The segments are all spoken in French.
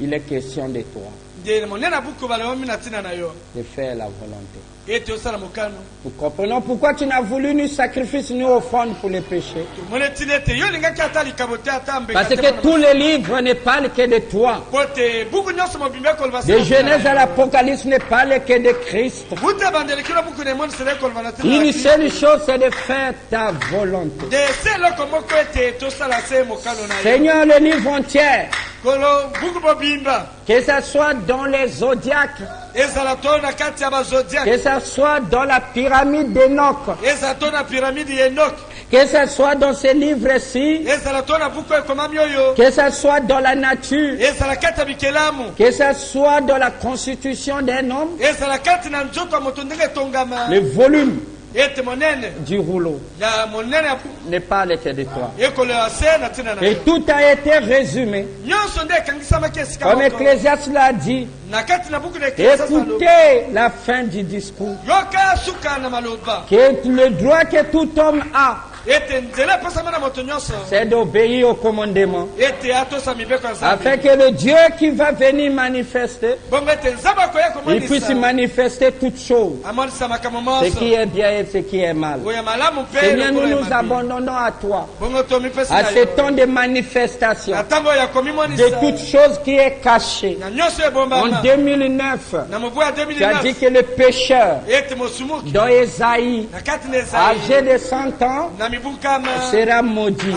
Il est question de toi, de faire la volonté. Nous comprenons pourquoi tu n'as voulu nous sacrifier, nous offrande pour les péchés. Parce que tous les livres ne parlent que de toi. De Genèse à l'Apocalypse ne parlent que de Christ. Une seule chose, c'est de faire ta volonté. Seigneur, le livre entier, que ce soit dans les zodiaques, que ce soit dans la pyramide d'Enoch, que ce soit dans ces livres-ci, que ce soit dans la nature, que ce soit dans la constitution d'un homme, le volume du rouleau ne parle que de toi. Et tout a été résumé. Comme Ecclésiaste l'a dit, écoutez la fin du discours. Que le droit que tout homme a, c'est d'obéir au commandement, afin que le Dieu qui va venir manifester, il puisse manifester toutes choses, ce qui est bien et ce qui est mal. Seigneur, nous nous abandonnons à toi, à ce temps de manifestation de toutes choses qui est cachée. En 2009, tu as dit que le pécheur, dans Ésaïe, âgé de 100 ans, sera maudit,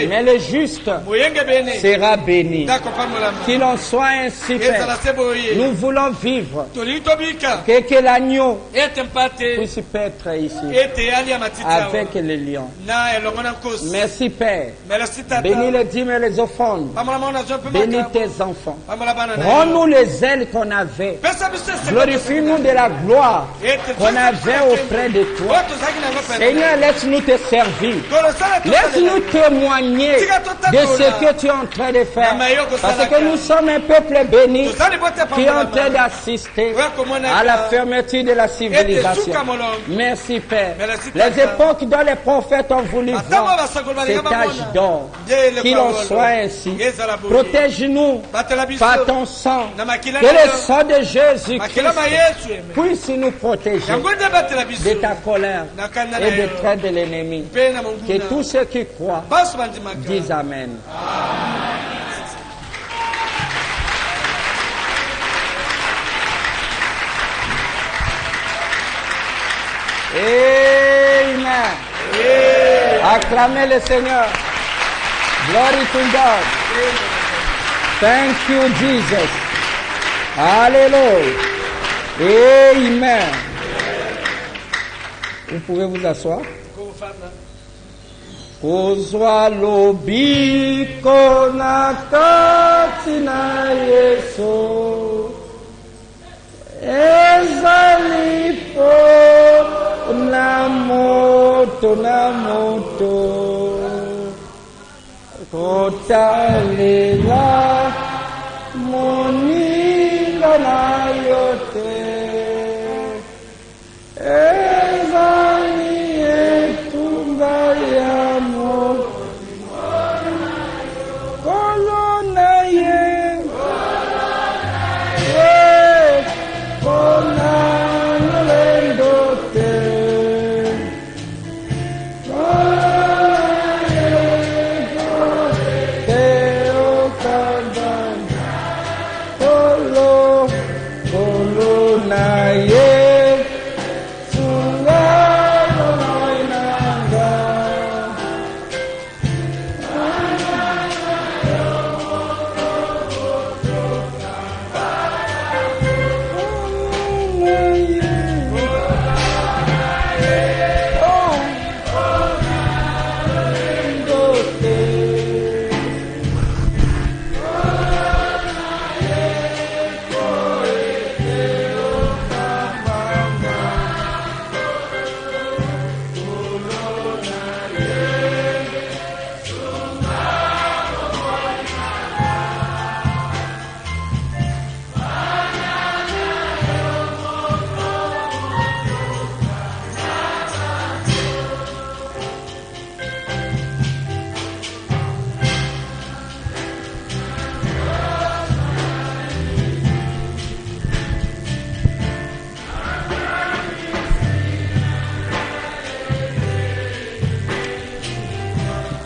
mais le juste sera béni. Qu'il en soit ainsi fait. Nous voulons vivre, que l'agneau puisse paître ici avec les lions. Merci Père. Bénis les dîmes et les offrandes. Bénis tes enfants. Rends-nous les ailes qu'on avait. Glorifie-nous de la gloire qu'on avait auprès de toi. Seigneur, laisse-nous te servir. Laisse-nous témoigner de ce que tu es en train de faire. Parce que nous sommes un peuple béni qui est en train d'assister à la fermeture de la civilisation. Merci Père. Les époques dont les prophètes ont voulu voir cet âge d'or, qu'il en soit ainsi. Protège-nous par ton sang. Que le sang de Jésus-Christ puisse nous protéger de ta colère et des traits de l'ennemi. Que tous ceux qui croient disent Amen. Amen. Acclamez le Seigneur. Glory to God. Thank you, Jesus. Alléluia. Amen. Vous pouvez vous asseoir. Kozwa lobi kona katina Yesu ezalipo na moto kotalela moninga na yote ezali etunga ya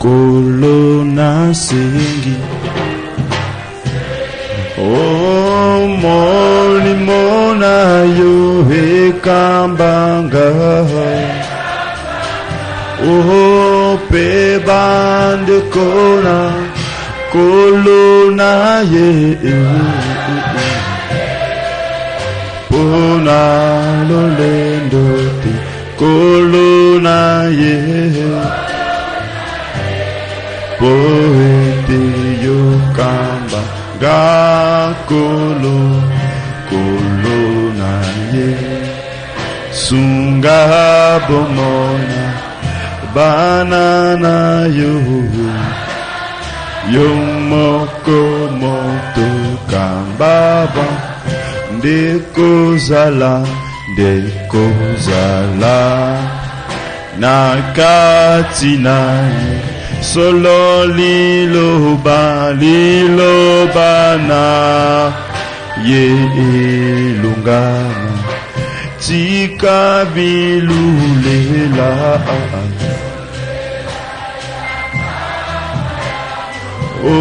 Kolo na sengi O moli mona yo ekambanga O pe bande kona Kolo na ye Pona lolendo te Kolo na ye Poete yo kamba ga kolo na ye sunga bomona banana yo moko moto kambaba ndeko zala na katina solo liloba na ye lungama tika bilulela o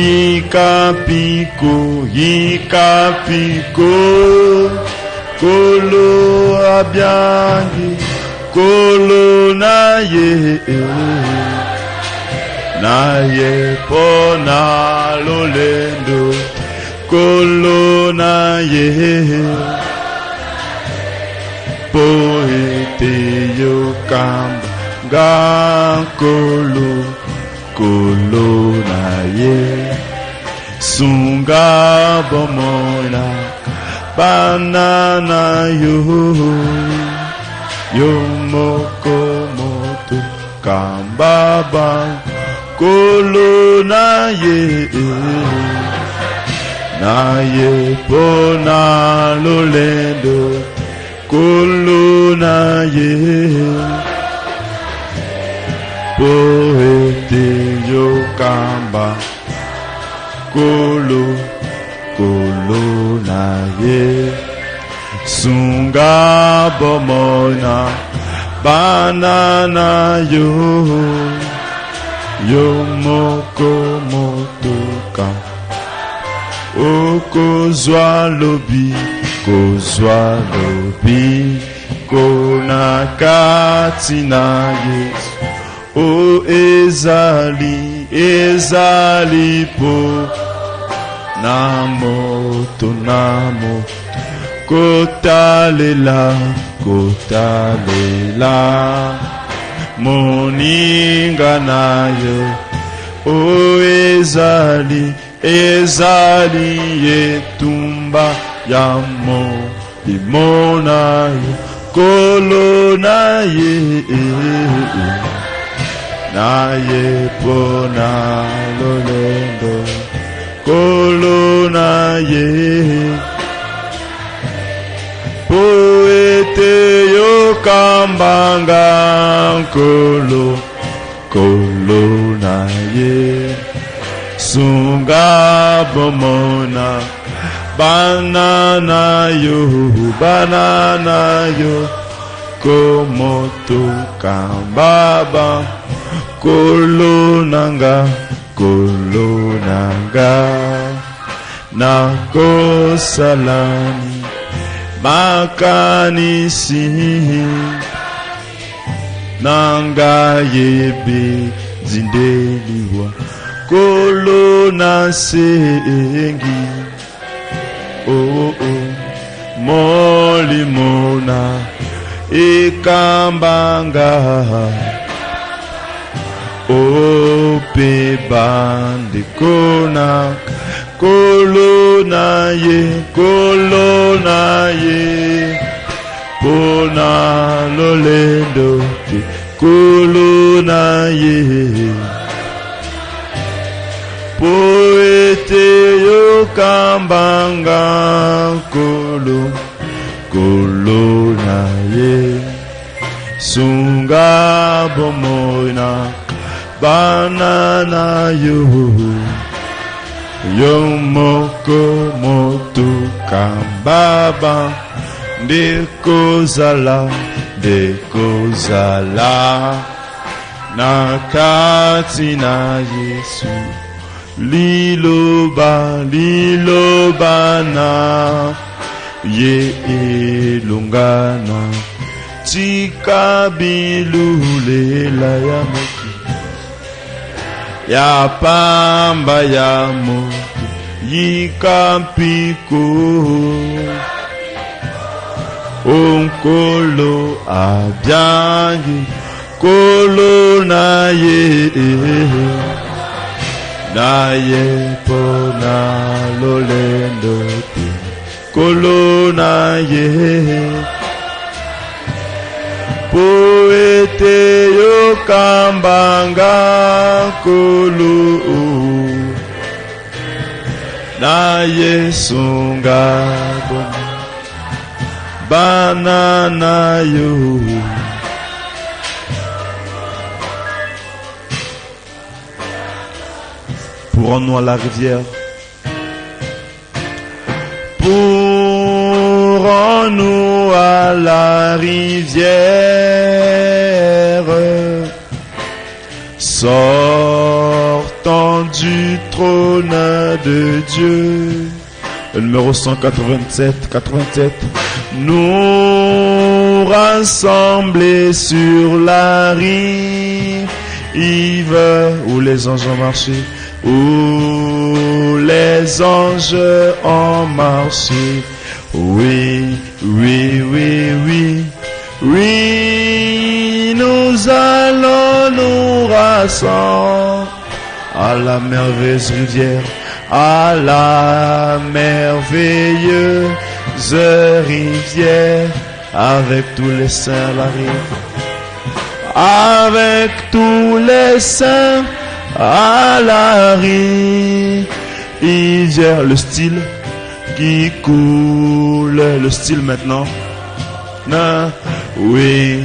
yikapiko kolo abyangi kolo na ye pona lolendo kolo na ye poete yo kamba ga kolo na ye sunga bomona banana yo moko moto kambaba kolo na ye pona lolendo kolo na ye poete yo kamba kolo na ye sunga bomona banana yo moko motoka kozwa lobi kona kati na Yesu o ezali po na moto kotalela moninga nayo o ezali yetumba ya limona kolo na ye pona lolendo kolo na ye poete yo kambanga kolo na ye sunga bomona banana yo komoto kambaba kolo nanga na kosalani makanisi nanga yebe zindeliwa kolo na sengi molimona ekambanga pe bande kona kolo na ye pona lolendo kolo na ye poete yo kambanga kolo na ye sunga bomona banana yo moko moto kambaba ndekozala na kati na Yesu. Liloba na ye elongana tika bilulela ya moki ya pamba ya moki yikampiko onkolo abyangi kolo na ye pona lolendo te kolo na ye poete yokambanga kolo na yesunga banana yo. Pourrons-nous à la rivière? Pourrons-nous à la rivière? Sortant du trône de Dieu. Le numéro 187. Nous rassembler sur la rive où les anges ont marché. Où les anges ont marché. Oui, nous allons nous rassembler à la merveilleuse rivière, à la merveilleuse rivière, avec tous les saints à la rive, avec tous les saints à la rivière. Le style qui coule, le style maintenant. Oui.